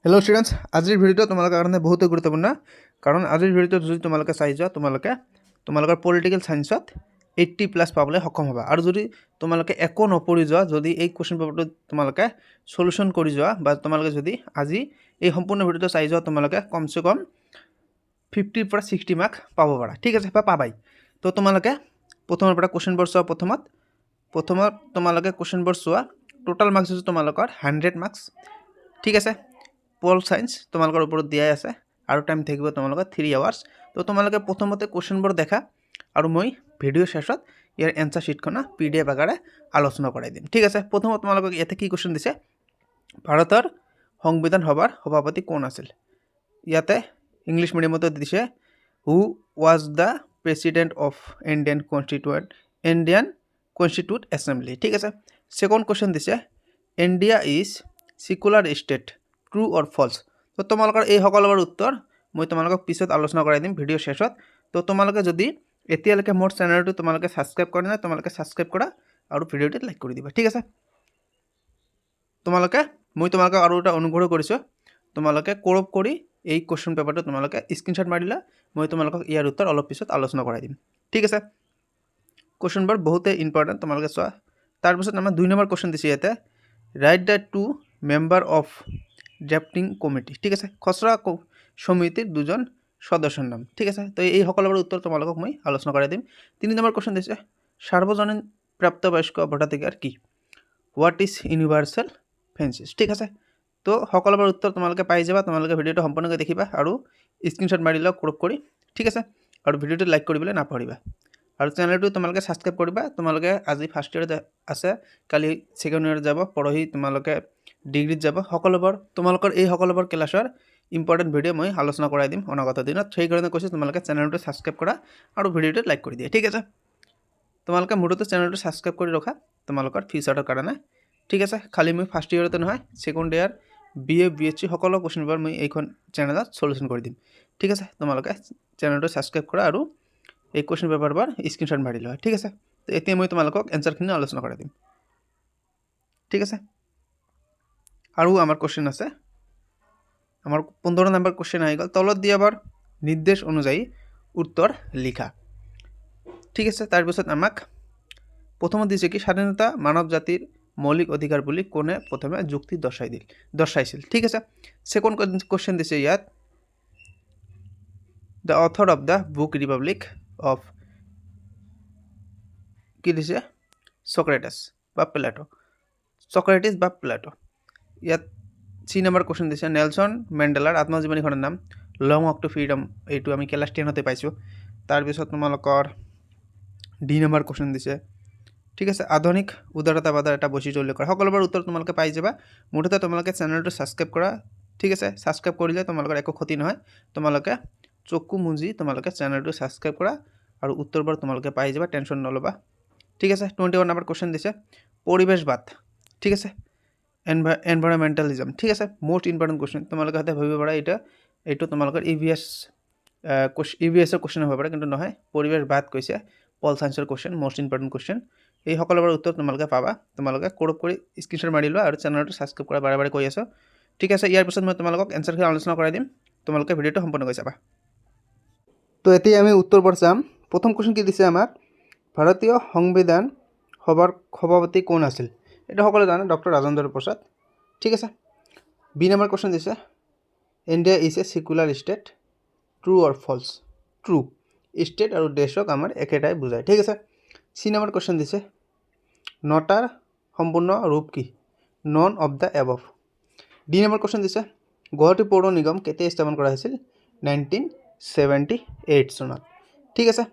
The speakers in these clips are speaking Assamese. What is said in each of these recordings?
हेलो स्टूडेंट्स, আজিৰ ভিডিঅ'টো তোমালোকৰ কাৰণে বহুত গুৰুত্বপূৰ্ণ কাৰণ আজিৰ ভিডিঅ'টো যদি তোমালোকে চাই যোৱা তোমালোকৰ পলিটিকেল সায়েন্সত 80+ পাবলৈ সক্ষম হ'বা আৰু যদি তোমালোকে একো নপঢ়ি যোৱা যদি এই কোৱেশ্চন পেপাৰটো তোমালোকে সলিউশন কৰি যোৱা বা তোমালোকে যদি আজি এই সম্পূৰ্ণ ভিডিঅ'টো চাই যোৱা তোমালোকে কমসে কম 50 পৰা 60 মাৰ্ক পাব পাৰা। ঠিক আছে, পাবাই। তো তোমালোকে প্ৰথমৰ পৰা কোৱেশ্চনবোৰ চোৱা। প্ৰথমত তোমালোকে কোৱেশ্চনবোৰ চোৱা। টোটাল মাৰ্কস হৈছে তোমালোকৰ 100 মাৰ্কস। ঠিক আছে, পল সায়েন্স তোমালোকৰ ওপৰত দিয়াই আছে আৰু টাইম থাকিব তোমালোকৰ 3 আৱাৰ্স। তো তোমালোকে প্ৰথমতে কোৱেশ্চনবোৰ দেখা আৰু মই ভিডিঅ' শেষত ইয়াৰ এনসাৰ শিটখন PDF আকাৰে আলোচনা কৰাই দিম। ঠিক আছে, প্ৰথমত তোমালোকক ইয়াতে কি কোৱেশ্চন দিছে, ভাৰতৰ সংবিধান সভাৰ সভাপতি কোন আছিল? ইয়াতে ইংলিছ মিডিয়ামতে দিছে who was the president of Indian constituent assembly. ঠিক আছে, সেকেন্ড কোৱেশ্চন দিছে India is secular state, true or false. তো তোমালোকৰ এই সকলোবোৰ উত্তৰ মই তোমালোকক পিছত আলোচনা কৰাই দিম ভিডিঅ' শেষত। তো তোমালোকে যদি এতিয়ালৈকে মোৰ চেনেলটো তোমালোকে সাবস্ক্ৰাইব কৰা নাই তোমালোকে সাবস্ক্ৰাইব কৰা আৰু ভিডিঅ'টো লাইক কৰি দিবা। ঠিক আছে, মই তোমালোকক আৰু এটা অনুগ্ৰহ কৰিছোঁ, তোমালোকে ক্ৰপ কৰি এই কোৱেশ্চন পেপাৰটো তোমালোকে স্ক্ৰীনশ্বট মাৰি দিলা। মই তোমালোকক ইয়াৰ উত্তৰ অলপ পিছত আলোচনা কৰাই দিম। ঠিক আছে, কোৱেশ্চনবোৰ বহুতে ইম্পৰ্টেণ্ট, তোমালোকে চোৱা। তাৰপিছত আমাৰ 2 নম্বৰ কোৱেশ্চন দিছে ইয়াতে, right the 2 member of drafting committee. ঠিক আছে, খসড়া সমিতিৰ 2জন সদস্যৰ নাম। ঠিক আছে, তো এই সকলোবোৰ উত্তৰ তোমালোকক মই আলোচনা কৰাই দিম। 3 নম্বৰ কোৱেশ্চন দিছে সাৰ্বজনীন প্ৰাপ্তবয়স্ক ভোটাধিকাৰ কি? What is universal franchise. ঠিক আছে, তো সকলোবোৰ উত্তৰ তোমালোকে পাই যাবা। তোমালোকে ভিডিঅ'টো সম্পূৰ্ণকৈ দেখিবা আৰু স্ক্ৰীনশ্বট মাৰি লওক ক্ৰপ কৰি। ঠিক আছে, আৰু ভিডিঅ'টো লাইক কৰিবলৈ নাপাহৰিবা আৰু চেনেলটো তোমালোকে সাবস্ক্ৰাইব কৰিবা। তোমালোকে আজি ফাৰ্ষ্ট ইয়াৰত আছে, কালি ছেকেণ্ড ইয়াৰত যাব, পৰহি তোমালোকে ডিগ্ৰীত যাব। তোমালোকৰ এই সকলোবোৰ ক্লাছৰ ইম্পৰ্টেণ্ট ভিডিঅ' মই আলোচনা কৰাই দিম অনাগত দিনত। সেইকাৰণে কৈছোঁ তোমালোকে চেনেলটো সাবস্ক্ৰাইব কৰা আৰু ভিডিঅ'টো লাইক কৰি দিয়া। ঠিক আছে, তোমালোকে মোৰতো চেনেলটো সাবস্ক্ৰাইব কৰি ৰখা তোমালোকৰ ফিউচাৰৰ কাৰণে। ঠিক আছে, খালি মই ফাৰ্ষ্ট ইয়াৰতে নহয়, ছেকেণ্ড ইয়াৰ BA BSc সকলো কোৱেশ্চন পেপাৰ মই এইখন চেনেলত সলিউশন কৰি দিম। ঠিক আছে, তোমালোকে চেনেলটো সাবস্ক্ৰাইব কৰা আৰু এই কোৱেশ্চন পেপাৰবোৰ স্ক্ৰীনশ্বট মাৰি লোৱা। ঠিক আছে, তো এতিয়া মই তোমালোকক এনসাৰখিনি আলোচনা কৰাই দিম। ঠিক আছে, আৰু আমাৰ কোৱেশ্চন আছে। আমাৰ 15 নম্বৰ কোশ্চেন আহি গ'ল, তলত দিয়াবাৰ নিৰ্দেশ অনুযায়ী উত্তৰ লিখা। ঠিক আছে, তাৰপিছত আমাক প্ৰথমত দিছে কি স্বাধীনতা মানৱ জাতিৰ মৌলিক অধিকাৰ বুলি কোনে প্ৰথমে যুক্তি দৰ্শাইছিল। ঠিক আছে, সেকেন্ড কোশ্চেন দিছে ইয়াত, the author of the book Republic of কি দিছে সক্ৰেটিছ বা প্লেটো। ইয়াত 3 নম্বৰ কোশ্চেন দিছে নেলসন মেণ্ডেলাৰ আত্মজীৱনীখনৰ নাম লং ৱাক টু ফ্ৰীডম। এইটো আমি ক্লাছ 10তে পাইছোঁ। তাৰপিছত তোমালোকৰ D নম্বৰ কোশ্চেন দিছে, ঠিক আছে, আধুনিক উদাৰতাবাদৰ এটা বৈশিষ্ট্য উল্লেখ কৰা। সকলোবোৰ উত্তৰ তোমালোকে পাই যাবা। মুঠতে তোমালোকে চেনেলটো সাবস্ক্ৰাইব কৰা। ঠিক আছে, সাবস্ক্ৰাইব কৰিলে তোমালোকৰ একো ক্ষতি নহয়। তোমালোকে চকু মুজি তোমালোকে চেনেলটো সাবস্ক্ৰাইব কৰা আৰু উত্তৰবোৰ তোমালোকে পাই যাবা, টেনশ্যন নল'বা। ঠিক আছে, 21 নম্বৰ কোশ্চেন দিছে পৰিৱেশবাদ। ঠিক আছে, এনভাইৰনমেণ্টালিজম। ঠিক আছে, মোষ্ট ইম্পৰ্টেণ্ট কোশ্চেন। তোমালোকে হয়তো ভাবিব পাৰা এইটো তোমালোকৰ EVS কোশ্চেন হ'ব পাৰে, কিন্তু নহয়, পৰিৱেশবাদ কৈছে পল সায়েন্সৰ কোশ্চেন, মোষ্ট ইম্পৰ্টেণ্ট কোশ্চেন। এই সকলোবোৰ উত্তৰ তোমালোকে পাবা। তোমালোকে ক্ৰপ কৰি স্ক্ৰীনশ্বট মাৰি লোৱা আৰু চেনেলটো সাবস্ক্ৰাইব কৰা, বাৰে কৈ আছোঁ। ঠিক আছে, ইয়াৰ পিছত মই তোমালোকক এনসাৰখিনি আলোচনা কৰাই দিম। তোমালোকে ভিডিঅ'টো সম্পূৰ্ণকৈ চাবা। তো এতিয়া আমি উত্তৰবোৰ চাম। প্ৰথম কোশ্চেন কি দিছে আমাক, ভাৰতীয় সংবিধান সভাৰ সভাপতি কোন আছিল? এটা সকলো জানে, ডক্টৰ ৰাজেন্দ্ৰ প্ৰসাদ। ঠিক আছে, B নম্বৰ কোশ্চেন দিছে India is a secular state, true or false? True. State আৰু দেশক আমাৰ একেটাই বুজায়। ঠিক আছে, C নম্বৰ কোশ্চেন দিছে নটাৰ সম্পূৰ্ণ ৰূপ কি? None of the above. D number question দিছে গুৱাহাটী পৌৰ নিগম কেতিয়া স্থাপন কৰা হৈছিল? 1978 চনত। ঠিক আছে,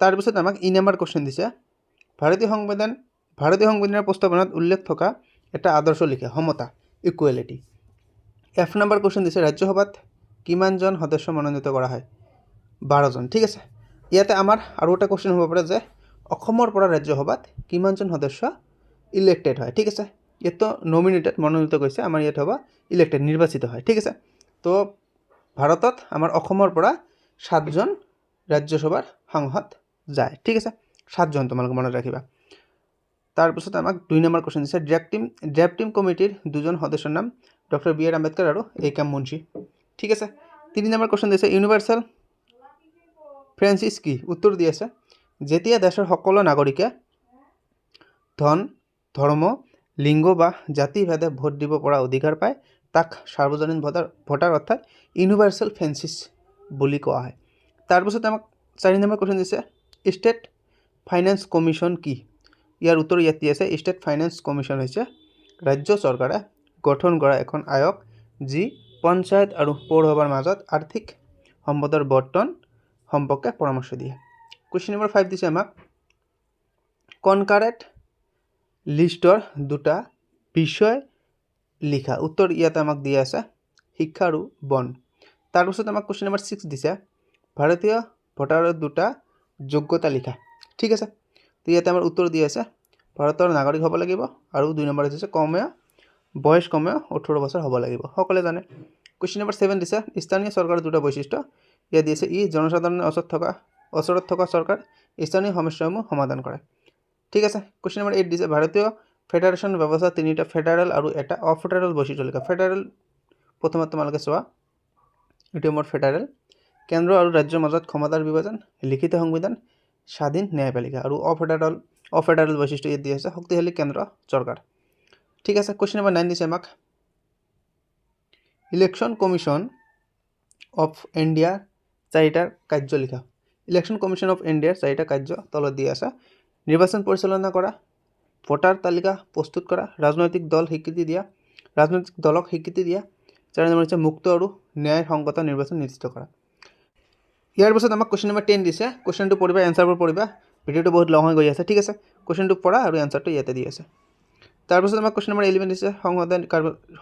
তাৰপিছত আমাক E নম্বৰ কোশ্চেন দিছে ভাৰতীয় সংবিধানৰ প্ৰস্তাৱনাত উল্লেখ থকা এটা আদৰ্শ লিখা। সমতা, ইকুৱেলিটি। F নম্বৰ কোশ্চেন দিছে ৰাজ্যসভাত কিমানজন সদস্য মনোনীত কৰা হয়? 12 জন। ঠিক আছে, ইয়াতে আমাৰ আৰু এটা কোশ্চেন হ'ব পাৰে যে অসমৰ পৰা ৰাজ্যসভাত কিমানজন সদস্য ইলেক্টেড হয়? ঠিক আছে, ইয়াতো নমিনেটেড মনোনীত কৰিছে, আমাৰ ইয়াত হ'ব ইলেক্টেড, নিৰ্বাচিত হয়। ঠিক আছে, তো ভাৰতত আমাৰ অসমৰ পৰা 7জন ৰাজ্যসভাৰ সাংসদ যায়। ঠিক আছে, 7জন তোমালোকে মনত ৰাখিবা। তাৰপিছত আমাক 2 নম্বৰ কোশ্চেন দিছে ড্ৰাফটিং কমিটিৰ 2জন সদস্যৰ নাম ডক্টৰ বি আৰ আম্বেদকাৰ আৰু এ কে মুন্সী। ঠিক আছে, 3 নম্বৰ কুৱেশ্যন দিছে ইউনিভাৰ্চেল ফ্ৰেঞ্চিছ কি? উত্তৰ দি আছে যেতিয়া দেশৰ সকলো নাগৰিকে ধন, ধৰ্ম, লিংগ বা জাতি ভেদে ভোট দিব পৰা অধিকাৰ পায় তাক সাৰ্বজনীন ভোটাৰ অৰ্থাৎ ইউনিভাৰ্চেল ফ্ৰেঞ্চিছ বুলি কোৱা হয়। তাৰপিছত আমাক 4 নম্বৰ কুৱেশ্যন দিছে ষ্টেট ফাইনেন্স কমিশ্যন কি? ইয়াৰ উত্তৰ ইয়াত দি আছে ষ্টেট ফাইনেন্স কমিশ্যন হৈছে ৰাজ্য চৰকাৰে গঠন কৰা এখন আয়োগ যি পঞ্চায়ত আৰু পৌৰসভাৰ মাজত আৰ্থিক সম্পদৰ বণ্টন সম্পৰ্কে পৰামৰ্শ দিয়ে। কুৱেশ্যন নম্বৰ 5 দিছে আমাক কনকাৰেট লিষ্টৰ দুটা বিষয় লিখা। উত্তৰ ইয়াত আমাক দিয়া আছে শিক্ষা আৰু বন। তাৰপিছত আমাক কুৱেশ্যন নম্বৰ 6 দিছে ভাৰতীয় ভোটাৰৰ দুটা যোগ্যতা লিখা। ঠিক আছে, তো ইয়াতে আমাৰ উত্তৰ দি আছে ভাৰতৰ নাগৰিক হ'ব লাগিব আৰু 2 নম্বৰ দিছে বয়স কমেও 18 বছৰ হ'ব লাগিব, সকলোৱে জানে। কুৱেশ্যন নম্বৰ 7 দিছে স্থানীয় চৰকাৰৰ দুটা বৈশিষ্ট্য। ইয়াত দিছে ই জনসাধাৰণৰ ওচৰত থকা চৰকাৰ স্থানীয় সমস্যাসমূহ সমাধান কৰে। ঠিক আছে, কুৱেশ্যন নম্বৰ 8 দিছে ভাৰতীয় ফেডাৰেশ্যন ব্যৱস্থা 3টা ফেডাৰেল আৰু এটা অফেডাৰেল বৈশিষ্ট্য লিখা। ফেডাৰেল প্ৰথমত তোমালোকে চোৱা, এইটো মোৰ ফেডাৰেল কেন্দ্ৰ আৰু ৰাজ্যৰ মাজত ক্ষমতাৰ বিভাজন, লিখিত সংবিধান, স্বাধীন ন্যায়পালিকা আৰু অফেডাৰেল বৈশিষ্ট্য ইয়াত দিয়া আছে শক্তিশালী কেন্দ্ৰ চৰকাৰ। ঠিক আছে, কুৱেশ্যন নম্বৰ 9 দিছে আমাক ইলেকশ্যন কমিশ্যন অফ ইণ্ডিয়াৰ 4টা কাৰ্য লিখা। ইলেকশ্যন কমিশ্যন অফ ইণ্ডিয়াৰ 4টা কাৰ্য তলত দিয়া আছে নিৰ্বাচন পৰিচালনা কৰা, ভোটাৰ তালিকা প্ৰস্তুত কৰা, ৰাজনৈতিক দলক স্বীকৃতি দিয়া। 4 নম্বৰ হৈছে মুক্ত আৰু ন্যায়সংগত নিৰ্বাচন নিশ্চিত কৰা। ইয়াৰ পিছত আমাক কুৱেশ্যন নম্বৰ 10 দিছে, কুৱেশ্যনটো পঢ়িবা, এনচাৰবোৰ পঢ়িবা, ভিডিঅ'টো বহুত লং হৈ গৈ আছে। ঠিক আছে, কুৱেশ্যনটো পঢ়া আৰু এনচাৰটো ইয়াতে দি আছে। তাৰপিছত আমাক কুৱেশ্যন নম্বৰ 11 দিছে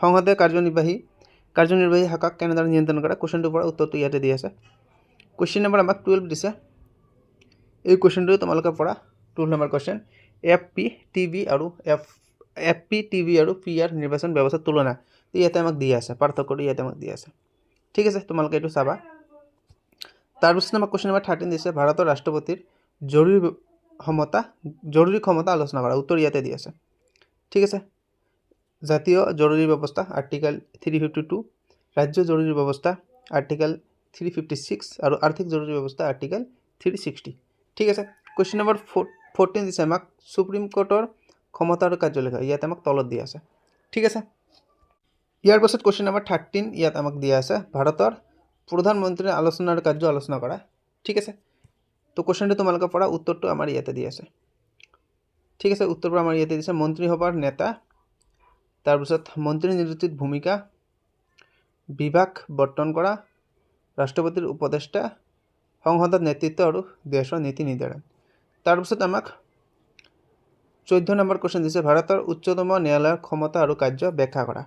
সংসদে কাৰ্যনিৰ্বাহী শাখাক কেনেদৰে নিয়ন্ত্ৰণ কৰে। কুৱেশ্যনটো পঢ়া, উত্তৰটো ইয়াতে দি আছে। কুৱেশ্যন নম্বৰ আমাক 12 দিছে, এই কুৱেশ্যনটো তোমালোকে পঢ়া 12 নম্বৰ কুৱেশ্যন FPTV আৰু PR নিৰ্বাচন ব্যৱস্থাৰ তুলনা ইয়াতে আমাক দি আছে, পাৰ্থক্যটো ইয়াতে আমাক দি আছে। ঠিক আছে, তোমালোকে এইটো চাবা। তাৰপিছত আমাক কুৱেশ্যন নম্বৰ 13 দিছে ভাৰতৰ ৰাষ্ট্ৰপতিৰ জৰুৰী ক্ষমতা আলোচনা কৰা। উত্তৰ ইয়াতে দি আছে। ঠিক আছে, জাতীয় জৰুৰী ব্যৱস্থা আৰ্টিকেল 352, ৰাজ্য জৰুৰী ব্যৱস্থা আৰ্টিকেল 356 আৰু আৰ্থিক জৰুৰী ব্যৱস্থা আৰ্টিকেল 360। ঠিক আছে, কুৱেশ্যন নম্বৰ 14 দিছে আমাক সুপ্ৰিম কোৰ্টৰ ক্ষমতা আৰু কাৰ্যলিখা। ইয়াতে আমাক তলত দিয়া আছে। ঠিক আছে, ইয়াৰ পাছত কুৱেশ্যন নম্বৰ 13 ইয়াত আমাক দিয়া আছে ভাৰতৰ প্ৰধানমন্ত্ৰীৰ আলোচনা আৰু কাৰ্য আলোচনা কৰা। ঠিক আছে, তো কুৱেশ্যনটো তোমালোকে পঢ়া, উত্তৰটো আমাৰ ইয়াতে দি আছে। ঠিক আছে, উত্তৰটো আমাৰ ইয়াতে দিছে মন্ত্ৰীসভাৰ নেতা, তাৰপিছত মন্ত্ৰী নিযুক্তিত ভূমিকা, বিভাগ বৰ্তন কৰা, ৰাষ্ট্ৰপতিৰ উপদেষ্টা, সংসদত নেতৃত্ব আৰু দেশৰ নীতি নিৰ্ধাৰণ। তাৰপিছত আমাক 14 নম্বৰ কুৱেশ্যন দিছে ভাৰতৰ উচ্চতম ন্যায়ালয়ৰ ক্ষমতা আৰু কাৰ্য ব্যাখ্যা কৰা।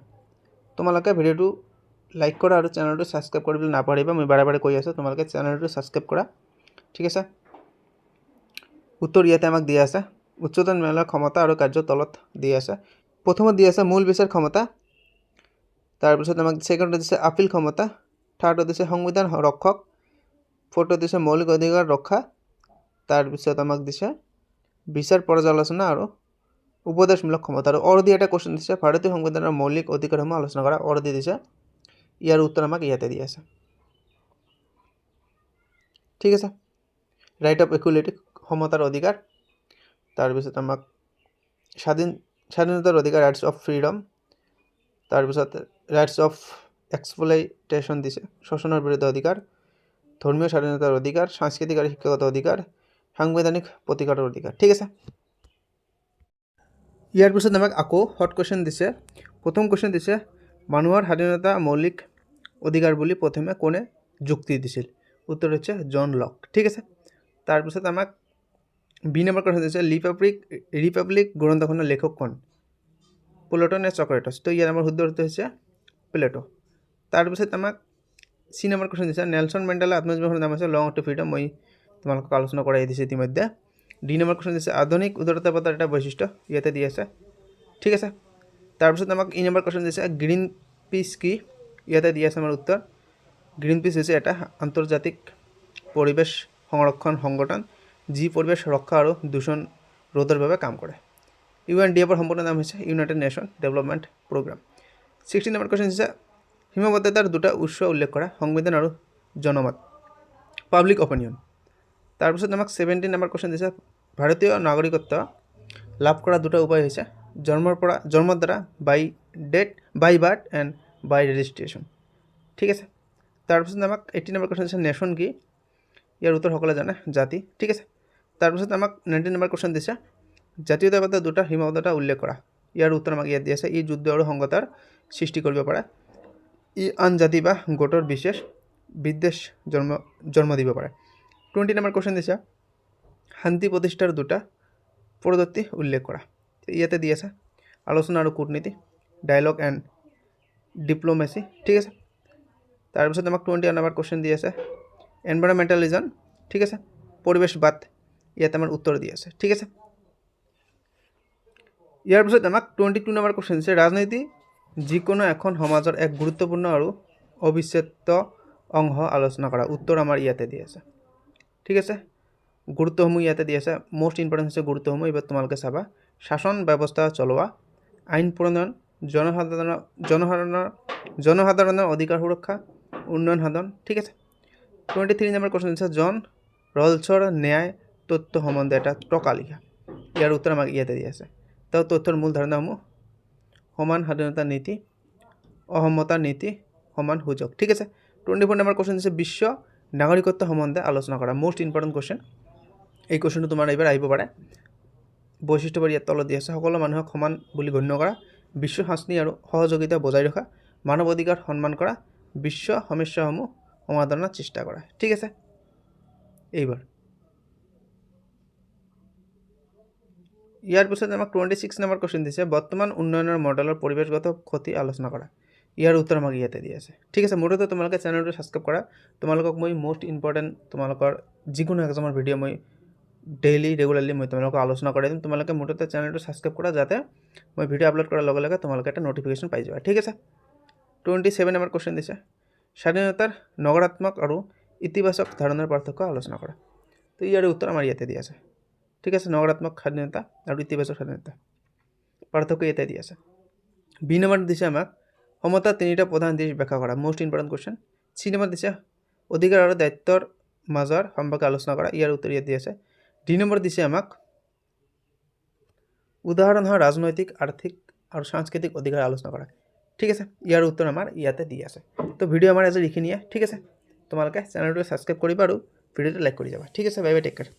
তোমালোকে ভিডিঅ'টো লাইক কৰা আৰু চেনেলটো ছাবস্ক্ৰাইব কৰিবলৈ নাপাহৰিবা। মই বাৰে বাৰে কৈ আছোঁ তোমালোকে চেনেলটো ছাবস্ক্ৰাইব কৰা। ঠিক আছে, উত্তৰ ইয়াতে আমাক দিয়া আছে উচ্চতম ন্যায়ালয়ৰ ক্ষমতা আৰু কাৰ্য তলত দিয়া আছে। প্ৰথমত দিয়া আছে মূল বিচাৰ ক্ষমতা, তাৰপিছত আমাক ছেকেণ্ডত দিছে আপিল ক্ষমতা, থাৰ্ডত দিছে সংবিধান ৰক্ষক, ফ'ৰ্থত দিছে মৌলিক অধিকাৰ ৰক্ষা, তাৰপিছত আমাক দিছে বিচাৰ পৰ্যালোচনা আৰু উপদেশমূলক ক্ষমতা। আৰু অৰ দি এটা কুৱেশ্যন দিছে ভাৰতীয় সংবিধানৰ মৌলিক অধিকাৰসমূহ আলোচনা কৰা। অৰ দি দিছে, ইয়াৰ উত্তৰ আমাক ইয়াতে দি আছে। ঠিক আছে, ৰাইট অফ ইকুৱেলিটি সমতাৰ অধিকাৰ, তাৰপিছত আমাক স্বাধীনতাৰ অধিকাৰ ৰাইটছ অফ ফ্ৰীডম, তাৰপিছত ৰাইটছ অফ এক্সপ্লইটেশ্যন দিছে শোষণৰ বিৰুদ্ধে অধিকাৰ, ধৰ্মীয় স্বাধীনতাৰ অধিকাৰ, সাংস্কৃতিক আৰু শিক্ষাগত অধিকাৰ, সাংবিধানিক প্ৰতিকাৰৰ অধিকাৰ। ঠিক আছে, ইয়াৰ পিছত আমাক আকৌ হট কুৱেশ্যন দিছে। প্ৰথম কুৱেশ্যন দিছে মানুহৰ স্বাধীনতা মৌলিক অধিকাৰ বুলি প্ৰথমে কোনে যুক্তি দিছিল। উত্তৰ হৈছে জন লক। ঠিক আছে, তাৰপিছত আমাক বি নম্বৰ কুৱেশ্যন দিছে ৰিপাব্লিক গ্ৰন্থখনৰ লেখক কোন, প্লেটো নে চক্ৰেটাছ। তো ইয়াৰ আমাৰ শুদ্ধ উত্তৰ হৈছে প্লেটো। তাৰপিছত আমাক চি নম্বৰ কুৱেশ্যন দিছে নেলছন মেণ্ডেলা আত্মজীৱনৰ নাম আছে লং টু ফ্ৰীডম। মই তোমালোকক আলোচনা কৰাই দিছোঁ ইতিমধ্যে। ডি নম্বৰ কুৱেশ্যন দিছে আধুনিক উদাৰতাবাদৰ এটা বৈশিষ্ট্য, ইয়াতে দি আছে। ঠিক আছে, তাৰপিছত আমাক ই নম্বৰ কুৱেশ্যন দিছে গ্ৰীণ পিচ কি, ইয়াতে দি আছে আমাৰ উত্তৰ। গ্ৰীণ পিচ হৈছে এটা আন্তৰ্জাতিক পৰিৱেশ সংৰক্ষণ সংগঠন যি পৰিৱেশ ৰক্ষা আৰু দূষণ ৰোধৰ বাবে কাম কৰে। UNDP সম্পূৰ্ণ নাম হৈছে United Nation Development Programme. 16 number question দিছে সীমাবদ্ধতাৰ দুটা উৎস উল্লেখ কৰা সংবিধান আৰু জনমত পাব্লিক অপিনিয়ন। তাৰপিছত আমাক 17 নম্বৰ কুৱেশ্যন দিছে ভাৰতীয় নাগৰিকত্ব লাভ কৰা দুটা উপায় হৈছে জন্মৰ দ্বাৰা বাই বাৰ্থ এণ্ড বাই ৰেজিষ্ট্ৰেশ্যন। ঠিক আছে। তাৰপিছত আমাক 18 নম্বৰ কুৱেশ্যন দিছে নেশ্যন কি, ইয়াৰ উত্তৰ সকলোৱে জানে জাতি। ঠিক আছে। তাৰপিছত আমাক 19 নম্বৰ কুৱেশ্যন দিছে জাতীয়তাবাদৰ দুটা সীমাবদ্ধতা উল্লেখ কৰা, ইয়াৰ উত্তৰ আমাক ইয়াত দি আছে ই যুদ্ধ আৰু সংঘাতৰ সৃষ্টি কৰিব পাৰে, ই আন জাতি বা গোটৰ বিশেষ বিদ্বেষ জন্ম দিব পাৰে। 20 নম্বৰ কুৱেশ্যন দিছে শান্তি প্ৰতিষ্ঠাৰ দুটা পদ্ধতি উল্লেখ কৰা, ইয়াতে দি আছে আলোচনা আৰু কূটনীতি, ডায়লগ এণ্ড ডিপ্ল'মেচি। ঠিক আছে। তাৰপিছত আমাক 21 নম্বৰ কুৱেশ্যন দি আছে এনভাইৰমেণ্টেলিজম। ঠিক আছে, পৰিৱেশবাদ, ইয়াতে আমাৰ উত্তৰ দি আছে। ঠিক আছে। ইয়াৰ পিছত আমাক 22 নম্বৰ কুৱেশ্যন দিছে ৰাজনীতি যিকোনো এখন সমাজৰ এক গুৰুত্বপূৰ্ণ আৰু অবিচ্ছেদ্য অংশ আলোচনা কৰা, উত্তৰ আমাৰ ইয়াতে দি আছে। ঠিক আছে। গুৰুত্বসমূহ ইয়াতে দি আছে, মষ্ট ইম্পৰ্টেণ্ট হৈছে গুৰুত্বসমূহ, এইবাৰ তোমালোকে চাবা। শাসন ব্যৱস্থা চলোৱা, আইন প্ৰণয়ন, জনসাধাৰণৰ অধিকাৰ সুৰক্ষা, উন্নয়ন সাধন। ঠিক আছে। 23 নম্বৰ কুৱেশ্যন দিছে জন ৰলছৰ ন্যায় তথ্য সম্বন্ধে এটা টকা লিখা, ইয়াৰ উত্তৰ আমাক ইয়াতে দি আছে। তেওঁ তথ্যৰ মূল ধাৰণাসমূহ সমান স্বাধীনতা নীতি, অসমতা নীতি, সমান সুযোগ। ঠিক আছে। 24 নম্বৰ কুৱেশ্যন দিছে বিশ্ব নাগৰিকত্ব সম্বন্ধে আলোচনা কৰা, মষ্ট ইম্পৰ্টেণ্ট কুৱেশ্যন। এই কুৱেশ্যনটো তোমাৰ এইবাৰ আহিব পাৰে। বৈশিষ্ট্যবোৰ ইয়াত তলত দি আছে সকলো মানুহক সমান বুলি গণ্য কৰা, বিশ্ব শান্তি আৰু সহযোগিতা বজাই ৰখা, মানৱ অধিকাৰ সন্মান কৰা, বিশ্ব সমস্যাসমূহ সমাধানৰ চেষ্টা কৰা। ঠিক আছে। এইবাৰ ইয়াৰ পিছত আমাক 26 নম্বৰ কুৱেশ্যন দিছে বৰ্তমান উন্নয়নৰ মডেলৰ পৰিৱেশগত ক্ষতি আলোচনা কৰা, ইয়াৰ উত্তৰ আমাক ইয়াতে দি আছে। ঠিক আছে। মুঠতে তোমালোকে চেনেলটো ছাবস্ক্ৰাইব কৰা, তোমালোকক মই মষ্ট ইম্পৰ্টেণ্ট তোমালোকৰ যিকোনো এক্সামৰ ভিডিঅ' মই ডেইলি ৰেগুলাৰলি মই তোমালোকক আলোচনা কৰাই দিম। তোমালোকে মুঠতে চেনেলটো ছাবস্ক্ৰাইব কৰা যাতে মই ভিডিঅ' আপলোড কৰাৰ লগে লগে তোমালোকে এটা নটিফিকেশ্যন পাই যাবা। ঠিক আছে। 27 নম্বৰ কুৱেশ্যন দিছে স্বাধীনতাৰ নকাৰাত্মক আৰু ইতিবাচক ধাৰণাৰ পাৰ্থক্য আলোচনা কৰা, তো ইয়াৰ উত্তৰ আমাৰ ইয়াতে দি আছে। ঠিক আছে। নকাৰাত্মক স্বাধীনতা আৰু ইতিবাচক স্বাধীনতা পাৰ্থক্য ইয়াতে দি আছে। বি নম্বৰ দিছে আমাক সমতাৰ তিনিটা প্ৰধান দিশ ব্যাখ্যা কৰা, most important question. C number দিছে অধিকাৰ আৰু দায়িত্বৰ মাজৰ সম্পৰ্কে আলোচনা কৰা, ইয়াৰ উত্তৰ ইয়াত দি আছে। ডি নম্বৰ দিছে আমাক উদাহৰণ হয় ৰাজনৈতিক, আৰ্থিক আৰু সাংস্কৃতিক অধিকাৰ আলোচনা কৰা। ঠিক আছে। ইয়াৰ উত্তৰ আমাৰ ইয়াতে দি আছে। তো ভিডিঅ' আমাৰ আজি এইখিনিয়ে। ঠিক আছে। তোমালোকে চেনেলটো ছাবস্ক্ৰাইব কৰিবা আৰু ভিডিঅ'টো লাইক কৰি যাবা। ঠিক আছে। Bye bye, take care.